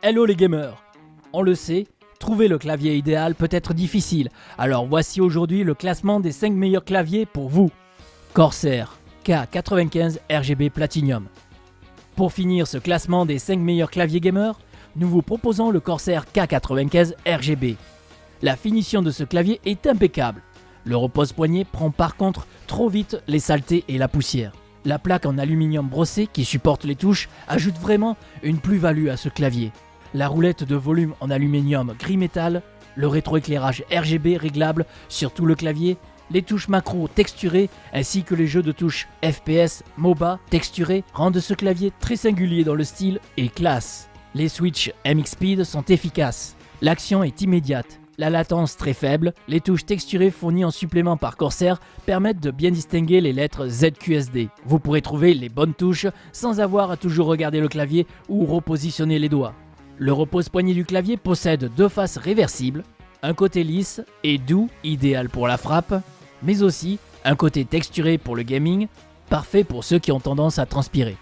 Hello les gamers. On le sait, trouver le clavier idéal peut être difficile, alors voici aujourd'hui le classement des 5 meilleurs claviers pour vous. Corsair K95 RGB Platinum. Pour finir ce classement des 5 meilleurs claviers gamers, nous vous proposons le Corsair K95 RGB. La finition de ce clavier est impeccable. Le repose-poignet prend par contre trop vite les saletés et la poussière. La plaque en aluminium brossé qui supporte les touches ajoute vraiment une plus-value à ce clavier. La roulette de volume en aluminium gris métal, le rétroéclairage RGB réglable sur tout le clavier, les touches macro texturées ainsi que les jeux de touches FPS, MOBA texturés rendent ce clavier très singulier dans le style et classe. Les switches MX Speed sont efficaces, l'action est immédiate. La latence très faible, les touches texturées fournies en supplément par Corsair permettent de bien distinguer les lettres ZQSD. Vous pourrez trouver les bonnes touches sans avoir à toujours regarder le clavier ou repositionner les doigts. Le repose-poignet du clavier possède deux faces réversibles, un côté lisse et doux, idéal pour la frappe, mais aussi un côté texturé pour le gaming, parfait pour ceux qui ont tendance à transpirer.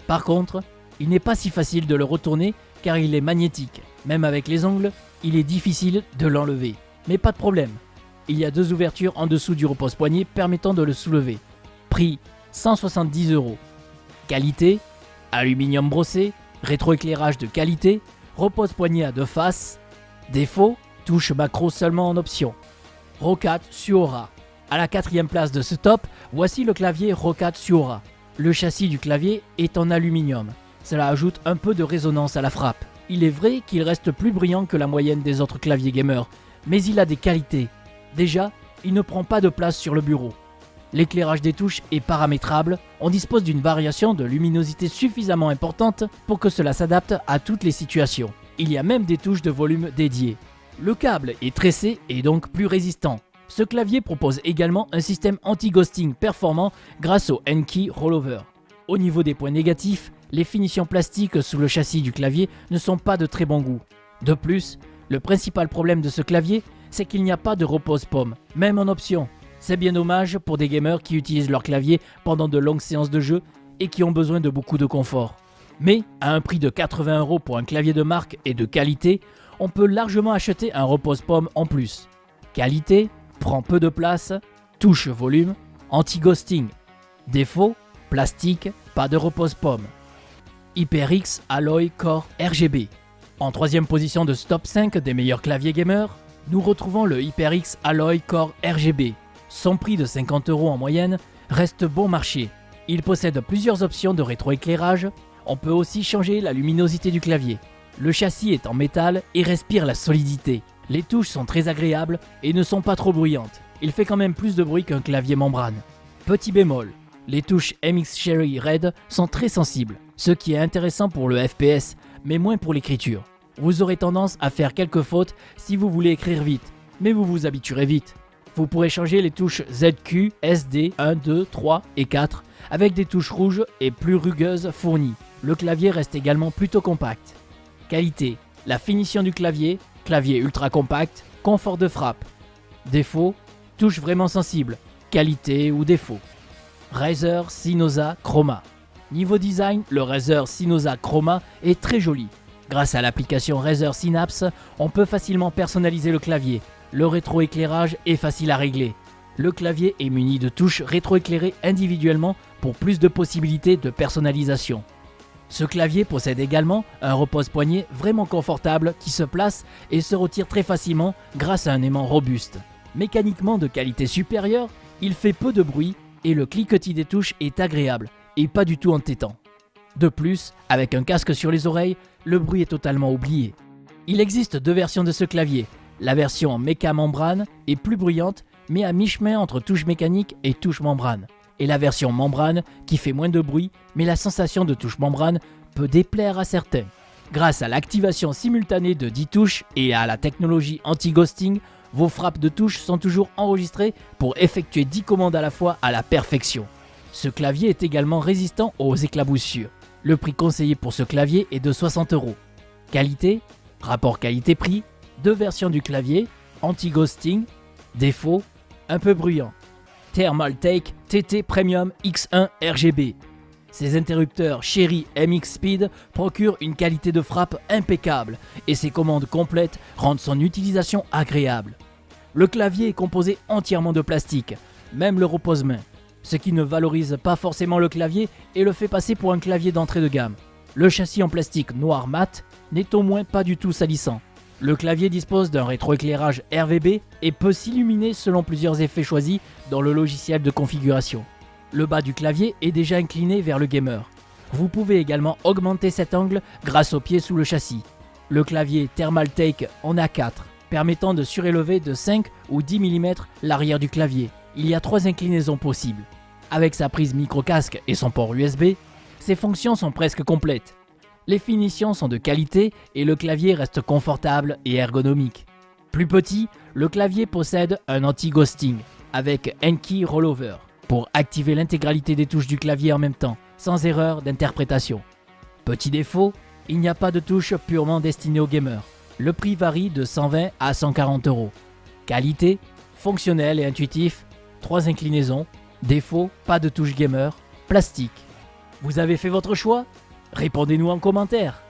Par contre, il n'est pas si facile de le retourner car il est magnétique, même avec les ongles, il est difficile de l'enlever. Mais pas de problème, il y a deux ouvertures en dessous du repose-poignet permettant de le soulever. Prix 170 €. Qualité, aluminium brossé, rétroéclairage de qualité, repose-poignet à deux faces. Défaut, touche macro seulement en option. Roccat Suora. À la 4e place de ce top, voici le clavier Roccat Suora. Le châssis du clavier est en aluminium. Cela ajoute un peu de résonance à la frappe. Il est vrai qu'il reste plus brillant que la moyenne des autres claviers gamers, mais il a des qualités. Déjà, il ne prend pas de place sur le bureau. L'éclairage des touches est paramétrable, on dispose d'une variation de luminosité suffisamment importante pour que cela s'adapte à toutes les situations. Il y a même des touches de volume dédiées. Le câble est tressé et donc plus résistant. Ce clavier propose également un système anti-ghosting performant grâce au N-Key Rollover. Au niveau des points négatifs, les finitions plastiques sous le châssis du clavier ne sont pas de très bon goût. De plus, le principal problème de ce clavier, c'est qu'il n'y a pas de repose-paume, même en option. C'est bien dommage pour des gamers qui utilisent leur clavier pendant de longues séances de jeu et qui ont besoin de beaucoup de confort. Mais, à un prix de 80 € pour un clavier de marque et de qualité, on peut largement acheter un repose-paume en plus. Qualité, prend peu de place, touche volume, anti-ghosting. Défaut, plastique, pas de repose-paume. HyperX Alloy Core RGB. En 3e position de ce top 5 des meilleurs claviers gamers, nous retrouvons le HyperX Alloy Core RGB. Son prix de 50 € en moyenne reste bon marché. Il possède plusieurs options de rétroéclairage, on peut aussi changer la luminosité du clavier. Le châssis est en métal et respire la solidité. Les touches sont très agréables et ne sont pas trop bruyantes. Il fait quand même plus de bruit qu'un clavier membrane. Petit bémol, les touches MX Cherry Red sont très sensibles, ce qui est intéressant pour le FPS, mais moins pour l'écriture. Vous aurez tendance à faire quelques fautes si vous voulez écrire vite, mais vous vous habituerez vite. Vous pourrez changer les touches ZQ, SD, 1, 2, 3 et 4 avec des touches rouges et plus rugueuses fournies. Le clavier reste également plutôt compact. Qualité, la finition du clavier, clavier ultra compact, confort de frappe. Défaut, touche vraiment sensible, qualité ou défaut. Razer Synosa Chroma. Niveau design, le Razer Synosa Chroma est très joli. Grâce à l'application Razer Synapse, on peut facilement personnaliser le clavier. Le rétroéclairage est facile à régler. Le clavier est muni de touches rétroéclairées individuellement pour plus de possibilités de personnalisation. Ce clavier possède également un repose-poignet vraiment confortable qui se place et se retire très facilement grâce à un aimant robuste. Mécaniquement de qualité supérieure, il fait peu de bruit et le cliquetis des touches est agréable et pas du tout entêtant. De plus, avec un casque sur les oreilles, le bruit est totalement oublié. Il existe deux versions de ce clavier. La version méca membrane est plus bruyante mais à mi-chemin entre touche mécanique et touche membrane. Et la version membrane qui fait moins de bruit mais la sensation de touche membrane peut déplaire à certains. Grâce à l'activation simultanée de 10 touches et à la technologie anti-ghosting, vos frappes de touche sont toujours enregistrées pour effectuer 10 commandes à la fois à la perfection. Ce clavier est également résistant aux éclaboussures. Le prix conseillé pour ce clavier est de 60 €. Qualité, rapport qualité-prix, deux versions du clavier, anti-ghosting, défaut, un peu bruyant. Thermaltake TT Premium X1 RGB. Ces interrupteurs Cherry MX Speed procurent une qualité de frappe impeccable et ses commandes complètes rendent son utilisation agréable. Le clavier est composé entièrement de plastique, même le repose-main, ce qui ne valorise pas forcément le clavier et le fait passer pour un clavier d'entrée de gamme. Le châssis en plastique noir mat n'est au moins pas du tout salissant. Le clavier dispose d'un rétroéclairage RVB et peut s'illuminer selon plusieurs effets choisis dans le logiciel de configuration. Le bas du clavier est déjà incliné vers le gamer. Vous pouvez également augmenter cet angle grâce au pied sous le châssis. Le clavier Thermaltake en A4, permettant de surélever de 5 ou 10 mm l'arrière du clavier. Il y a 3 inclinaisons possibles. Avec sa prise micro-casque et son port USB, ses fonctions sont presque complètes. Les finitions sont de qualité et le clavier reste confortable et ergonomique. Plus petit, le clavier possède un anti-ghosting avec N-Key Rollover pour activer l'intégralité des touches du clavier en même temps, sans erreur d'interprétation. Petit défaut, il n'y a pas de touche purement destinée aux gamers. Le prix varie de 120 à 140 €. Qualité, fonctionnel et intuitif, 3 inclinaisons. Défaut, pas de touche gamer, plastique. Vous avez fait votre choix? Répondez-nous en commentaire.